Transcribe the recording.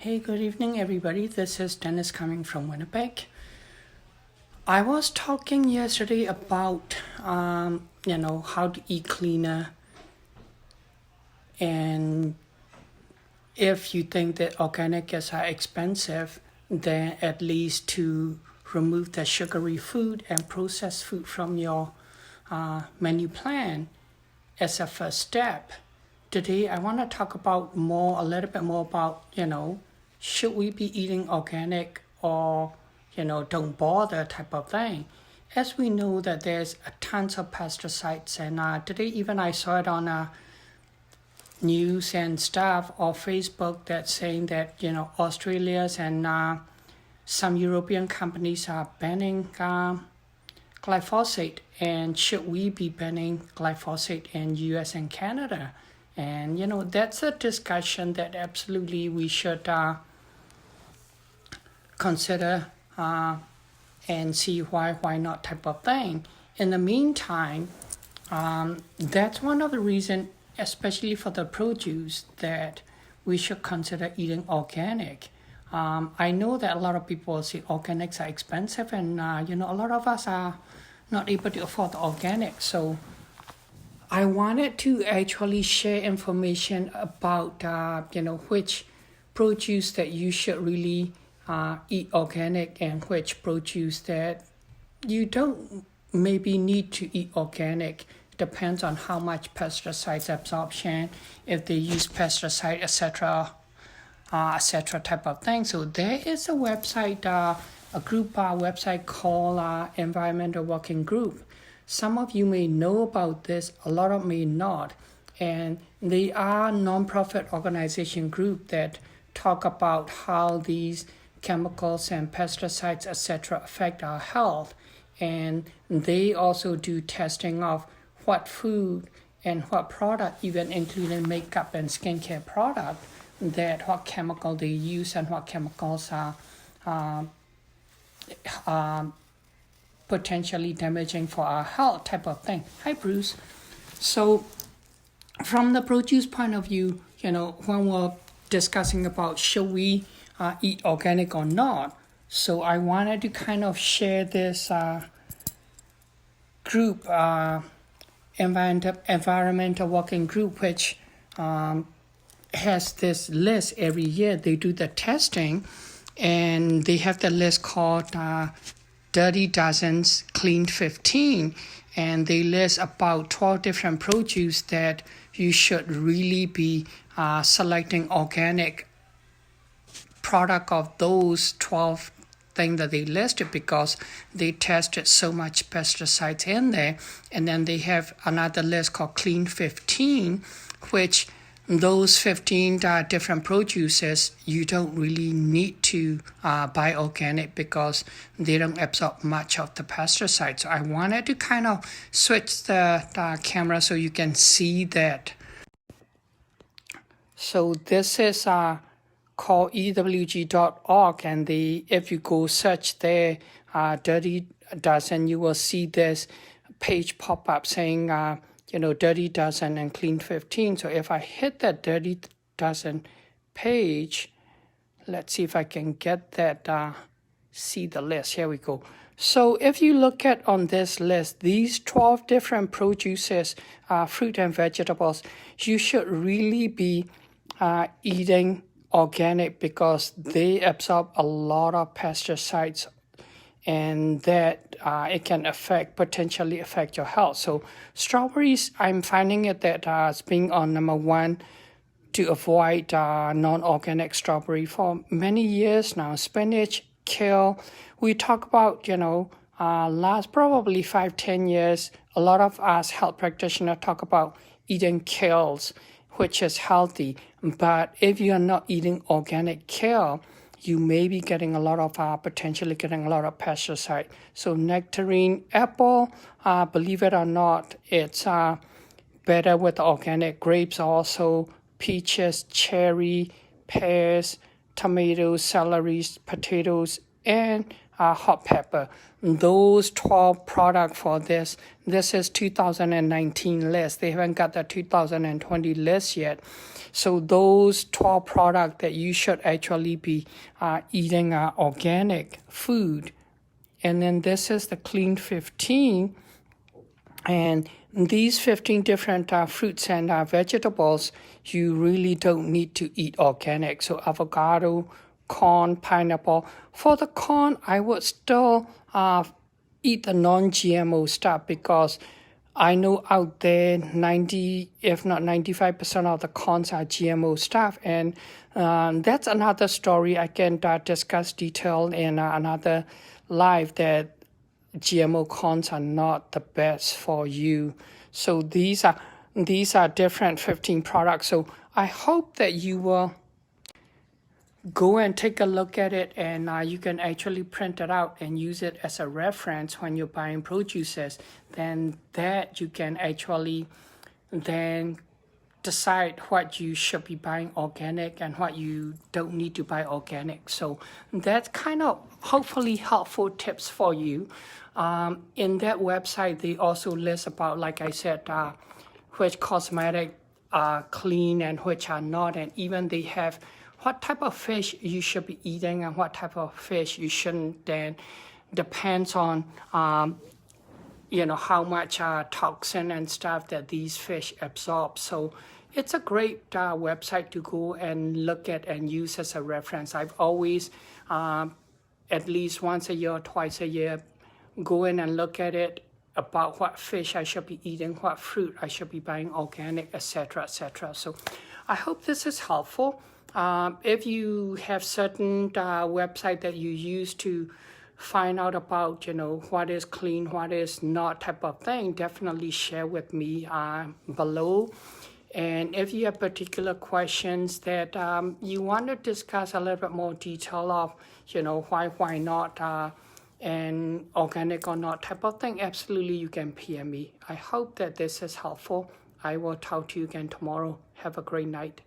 Hey, good evening, everybody. This is Dennis coming from Winnipeg. I was talking yesterday about, how to eat cleaner, and if you think that organic is expensive, then at least to remove the sugary food and processed food from your menu plan as a first step. Today, I want to talk about a little bit more about, should we be eating organic or, don't bother type of thing. As we know that there's tons of pesticides, and today even I saw it on news and stuff or Facebook that's saying that, Australia's and some European companies are banning glyphosate, and should we be banning glyphosate in US and Canada? And that's a discussion that absolutely we should consider and see why not type of thing. In the meantime, that's one of the reasons, especially for the produce, that we should consider eating organic. I know that a lot of people say organics are expensive, and a lot of us are not able to afford the organic. So I wanted to actually share information about which produce that you should really eat organic and which produce that you don't maybe need to eat organic. Depends on how much pesticides absorption, if they use pesticide, etc. Type of thing. So there is a website, a group website called Environmental Working Group. Some of you may know about this, a lot of may not. And they are non-profit organization group that talk about how these chemicals and pesticides, etc., affect our health. And they also do testing of what food and what product, even including makeup and skincare product, that what chemical they use and what chemicals are potentially damaging for our health type of thing. Hi, Bruce. So from the produce point of view, when we're discussing about should we eat organic or not, so I wanted to kind of share this group, environmental working group, which has this list every year. They do the testing, and they have the list called Dirty Dozens, Clean 15, and they list about 12 different produce that you should really be selecting organic product of those 12 things that they listed, because they tested so much pesticides in there. And then they have another list called Clean 15, which those 15 different produces, you don't really need to buy organic because they don't absorb much of the pesticides. So I wanted to kind of switch the camera so you can see that. So this is called ewg.org, and if you go search there, Dirty Dozen, you will see this page pop up saying Dirty Dozen and Clean 15. So if I hit that Dirty Dozen page, let's see if I can get that, see the list. Here we go. So if you look at on this list, these 12 different produces, fruit and vegetables, you should really be eating organic because they absorb a lot of pesticides, and that it can potentially affect your health. So strawberries, I'm finding it that it's being on number one to avoid non-organic strawberry for many years now. Spinach, kale, we talk about, last probably 5-10 years, a lot of us health practitioners talk about eating kales, which is healthy. But if you're not eating organic kale, you may be getting potentially getting a lot of pesticide. So nectarine, apple, believe it or not, it's better with organic. Grapes also, peaches, cherry, pears, tomatoes, celery, potatoes, and hot pepper. Those 12 products for this is 2019 list. They haven't got the 2020 list yet. So those 12 products that you should actually be eating are organic food. And then this is the Clean 15. And these 15 different fruits and vegetables, you really don't need to eat organic. So avocado, corn, pineapple. For the corn, I would still eat the non-GMO stuff because I know out there 90, if not 95% of the corns are GMO stuff. And that's another story I can discuss detailed in another live, that GMO corns are not the best for you. So these are different 15 products. So I hope that you will go and take a look at it, and you can actually print it out and use it as a reference when you're buying produces. Then that you can actually then decide what you should be buying organic and what you don't need to buy organic. So that's kind of hopefully helpful tips for you. In that website, they also list about, like I said, which cosmetic are clean and which are not, and even they have what type of fish you should be eating and what type of fish you shouldn't. Then depends on how much toxin and stuff that these fish absorb. So it's a great website to go and look at and use as a reference. I've always, at least once a year or twice a year, go in and look at it about what fish I should be eating, what fruit I should be buying organic, etc., etc. So I hope this is helpful. If you have certain website that you use to find out about, what is clean, what is not type of thing, definitely share with me below. And if you have particular questions that you want to discuss a little bit more detail of, why not, and organic or not type of thing, absolutely you can PM me. I hope that this is helpful. I will talk to you again tomorrow. Have a great night.